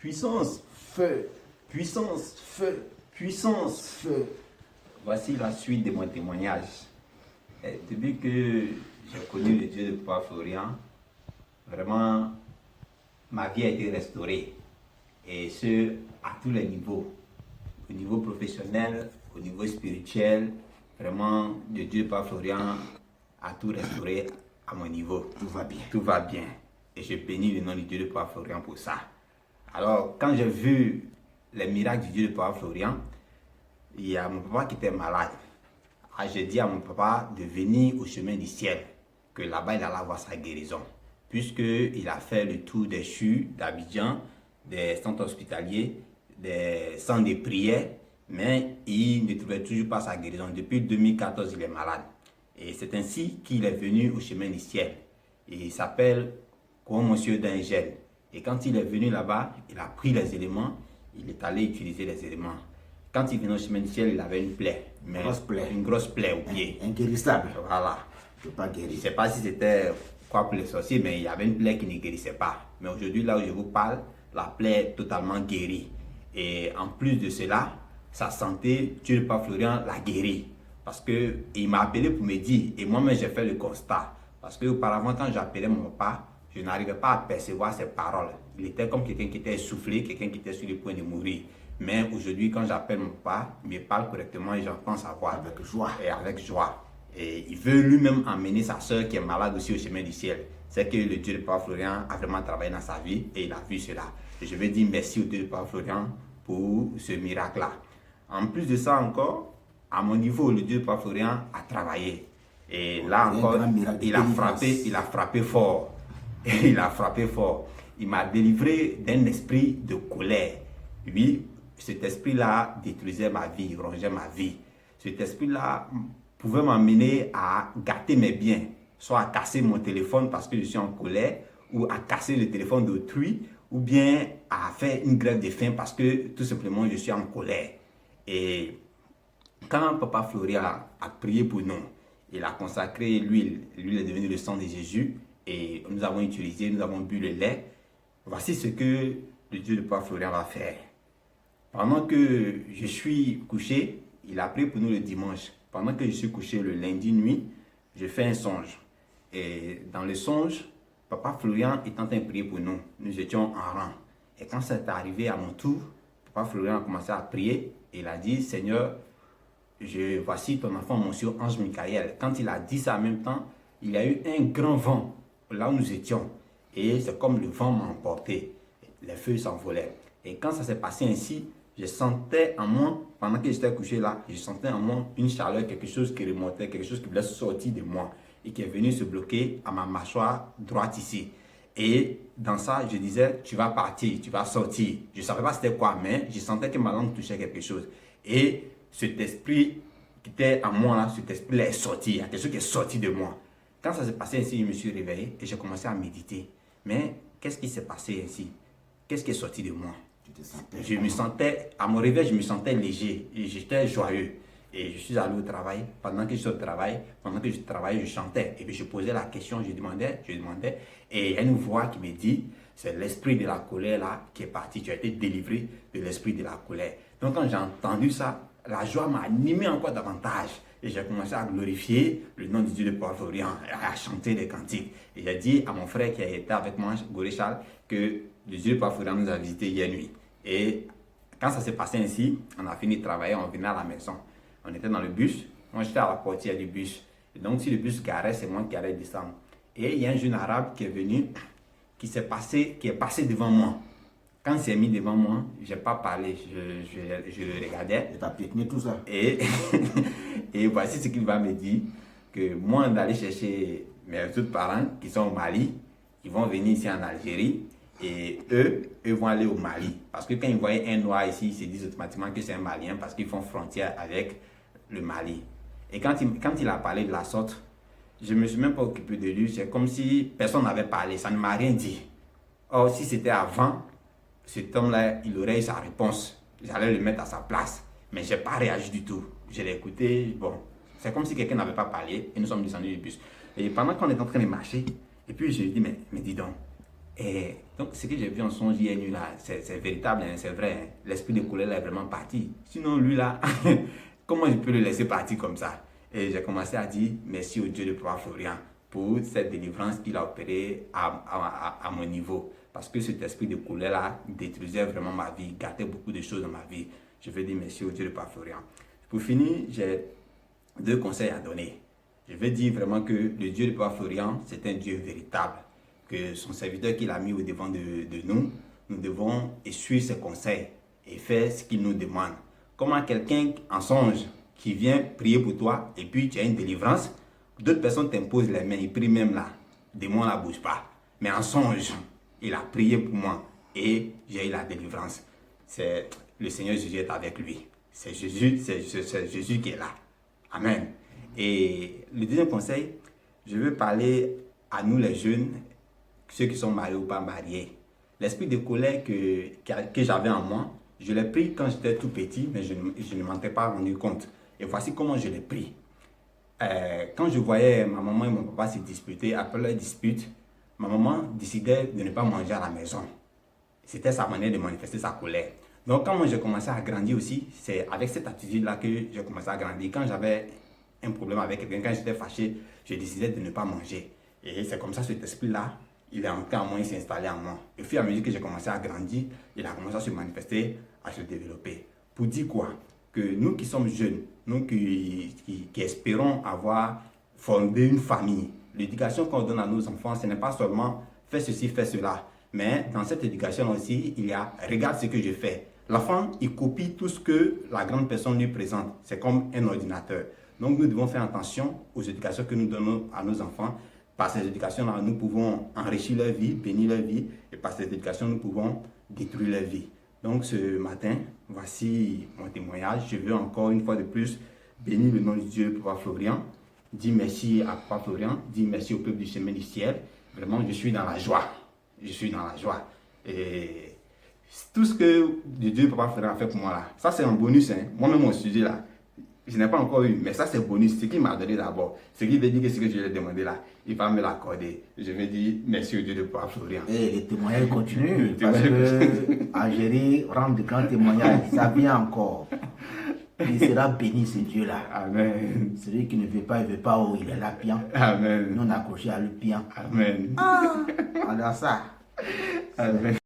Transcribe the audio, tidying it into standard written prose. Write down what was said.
Puissance, feu, puissance, feu, puissance, feu. Voici la suite de mon témoignage. Depuis que j'ai connu le Dieu de Papa Florian, vraiment, ma vie a été restaurée. Et ce, à tous les niveaux. Au niveau professionnel, au niveau spirituel, vraiment, le Dieu de Papa Florian a tout restauré à mon niveau. Tout va bien. Tout va bien. Et je bénis le nom du Dieu de Papa Florian pour ça. Alors, quand j'ai vu les miracles du Dieu de Papa Florian, il y a mon papa qui était malade. Alors, j'ai dit à mon papa de venir au chemin du ciel, que là-bas, il allait avoir sa guérison. Puisqu'il a fait le tour des CHU d'Abidjan, des centres hospitaliers, des centres de prière, mais il ne trouvait toujours pas sa guérison. Depuis 2014, il est malade. Et c'est ainsi qu'il est venu au chemin du ciel. Il s'appelle Monsieur d'Angèle. Et quand il est venu là-bas, il a pris les éléments, il est allé utiliser les éléments. Quand il venait au chemin du ciel, il avait une plaie. Une grosse plaie au pied. Inguérissable. Voilà. Je ne peux pas guérir. Je ne sais pas si c'était quoi pour les sorciers, mais il y avait une plaie qui ne guérissait pas. Mais aujourd'hui, là où je vous parle, la plaie est totalement guérie. Et en plus de cela, sa santé, Dieu de Papa Florian l'a guéri. Parce qu'il m'a appelé pour me dire, et moi-même j'ai fait le constat. Parce qu'auparavant, quand j'appelais mon papa, je n'arrivais pas à percevoir ses paroles. Il était comme quelqu'un qui était essoufflé, quelqu'un qui était sur le point de mourir. Mais aujourd'hui, quand j'appelle mon papa, il me parle correctement et j'entends sa voix. Avec joie. Et avec joie. Et il veut lui-même emmener sa soeur qui est malade aussi au chemin du ciel. C'est que le Dieu de Papa Florian a vraiment travaillé dans sa vie et il a vu cela. Et je veux dire merci au Dieu de Papa Florian pour ce miracle-là. En plus de ça encore, à mon niveau, le Dieu de Papa Florian a travaillé. Et là encore, il a frappé fort. Et il a frappé fort. Il m'a délivré d'un esprit de colère. Oui, cet esprit-là détruisait ma vie, rongeait ma vie. Cet esprit-là pouvait m'amener à gâter mes biens, soit à casser mon téléphone parce que je suis en colère, ou à casser le téléphone d'autrui, ou bien à faire une grève de faim parce que tout simplement je suis en colère. Et quand Papa Florian a prié pour nous, il a consacré l'huile. L'huile est devenue le sang de Jésus et nous avons utilisé, nous avons bu le lait. Voici ce que le Dieu de Papa Florian va faire. Pendant que je suis couché, il a prié pour nous le dimanche. Pendant que je suis couché le lundi nuit, je fais un songe. Et dans le songe, Papa Florian est en train de prier pour nous. Nous étions en rang. Et quand c'est arrivé à mon tour, Papa Florian a commencé à prier. Et il a dit, Seigneur, voici ton enfant, monsieur Ange Michael. Quand il a dit ça en même temps, il y a eu un grand vent là où nous étions. Et c'est comme le vent m'a emporté. Les feuilles s'envolaient. Et quand ça s'est passé ainsi, je sentais en moi, pendant que j'étais couché là, je sentais en moi une chaleur, quelque chose qui remontait, quelque chose qui voulait sortir de moi et qui est venu se bloquer à ma mâchoire droite ici. Et dans ça, je disais, tu vas partir, tu vas sortir. Je ne savais pas c'était quoi, mais je sentais que ma langue touchait quelque chose. Et cet esprit qui était en moi là, cet esprit-là est sorti. Il y a quelque chose qui est sorti de moi. Quand ça s'est passé ainsi, je me suis réveillé et j'ai commencé à méditer. Mais qu'est-ce qui s'est passé ainsi? Qu'est-ce qui est sorti de moi? Je me sentais, à mon réveil, je me sentais léger et j'étais joyeux. Et je suis allé au travail. Pendant que je suis au travail, pendant que je travaillais, je chantais. Et puis je posais la question, je demandais. Et il y a une voix qui me dit, c'est l'esprit de la colère là qui est parti. Tu as été délivré de l'esprit de la colère. Donc quand j'ai entendu ça, la joie m'a animé encore davantage. Et j'ai commencé à glorifier le nom du Dieu de Papa Florian, à chanter des cantiques. Et j'ai dit à mon frère qui a été avec moi, Goréchal, que le Dieu de Papa Florian nous a visité hier nuit. Et quand ça s'est passé ainsi, on a fini de travailler, on venait à la maison. On était dans le bus, moi j'étais à la portière du bus. Et donc si le bus garait, c'est moi qui allais descendre. Et il y a un jeune arabe qui est venu, qui est passé devant moi. Quand il s'est mis devant moi, je n'ai pas parlé, je le regardais. Et tu as piétiné tout ça. Et, et voici ce qu'il va me dire, que moi d'aller chercher mes autres parents qui sont au Mali, ils vont venir ici en Algérie. Et eux vont aller au Mali. Parce que quand ils voient un noir ici, ils se disent automatiquement que c'est un Malien parce qu'ils font frontière avec le Mali. Et quand il a parlé de la sorte, je ne me suis même pas occupé de lui. C'est comme si personne n'avait parlé. Ça ne m'a rien dit. Or, si c'était avant, cet homme-là, il aurait eu sa réponse. J'allais le mettre à sa place. Mais je n'ai pas réagi du tout. Je l'ai écouté. Bon, c'est comme si quelqu'un n'avait pas parlé et nous sommes descendus du bus. Et pendant qu'on est en train de marcher, et puis je lui ai dit, mais dis donc, Et donc, ce que j'ai vu en songe hier nuit là, c'est véritable, hein, c'est vrai. Hein. L'esprit de colère là est vraiment parti. Sinon, lui là, comment je peux le laisser partir comme ça? Et j'ai commencé à dire merci au Dieu de Papa Florian pour cette délivrance qu'il a opérée à mon niveau. Parce que cet esprit de colère là détruisait vraiment ma vie, gâtait beaucoup de choses dans ma vie. Je veux dire merci au Dieu de Papa Florian. Pour finir, j'ai 2 conseils à donner. Je veux dire vraiment que le Dieu de Papa Florian, c'est un Dieu véritable. Que son serviteur qu'il a mis au devant de nous, nous devons suivre ses conseils et faire ce qu'il nous demande. Comment quelqu'un en songe qui vient prier pour toi et puis tu as une délivrance, d'autres personnes t'imposent les mains, ils prient même là, démon ne bouge pas. Mais en songe, il a prié pour moi et j'ai eu la délivrance. C'est le Seigneur Jésus est avec lui. C'est Jésus qui est là. Amen. Et le deuxième conseil, je veux parler à nous les jeunes, ceux qui sont mariés ou pas mariés. L'esprit de colère que j'avais en moi, je l'ai pris quand j'étais tout petit, mais je ne m'en étais pas rendu compte. Et voici comment je l'ai pris. Quand je voyais ma maman et mon papa se disputer, après leur dispute, ma maman décidait de ne pas manger à la maison. C'était sa manière de manifester sa colère. Donc quand moi j'ai commencé à grandir aussi, c'est avec cette attitude-là que j'ai commencé à grandir. Quand j'avais un problème avec quelqu'un, quand j'étais fâché, je décidais de ne pas manger. Et c'est comme ça, cet esprit-là, il est entré en moi, il s'est installé en moi. Et au fur et à mesure que j'ai commencé à grandir, il a commencé à se manifester, à se développer. Pour dire quoi? Que nous qui sommes jeunes, nous qui espérons avoir fondé une famille, l'éducation qu'on donne à nos enfants, ce n'est pas seulement fais ceci, fais cela. Mais dans cette éducation aussi, il y a regarde ce que je fais. L'enfant, il copie tout ce que la grande personne lui présente. C'est comme un ordinateur. Donc nous devons faire attention aux éducations que nous donnons à nos enfants. Par ces éducations-là, nous pouvons enrichir leur vie, bénir leur vie. Et par cette éducation, nous pouvons détruire leur vie. Donc ce matin, voici mon témoignage. Je veux encore une fois de plus bénir le nom de Dieu pour Papa Florian. Dire merci à Papa Florian. Dire merci au peuple du chemin du ciel. Vraiment, je suis dans la joie. Je suis dans la joie. Et tout ce que Dieu Papa Florian a fait pour moi là, ça c'est un bonus. Hein. Moi-même, mon sujet là, je n'ai pas encore eu, mais ça c'est bonus. Ce qu'il m'a donné d'abord, ce qui veut dire que ce que je lui ai demandé là, il va me l'accorder. Je vais dire merci au Dieu de Papa Florian. Et les témoignages continuent, parce que Algérie rend de grands témoignages, ça vient encore. Il sera béni ce Dieu-là. Amen. Celui qui ne veut pas, il ne veut pas, où il est là bien. Amen. Nous on a accroché à lui bien. Amen. Alors ça. Amen.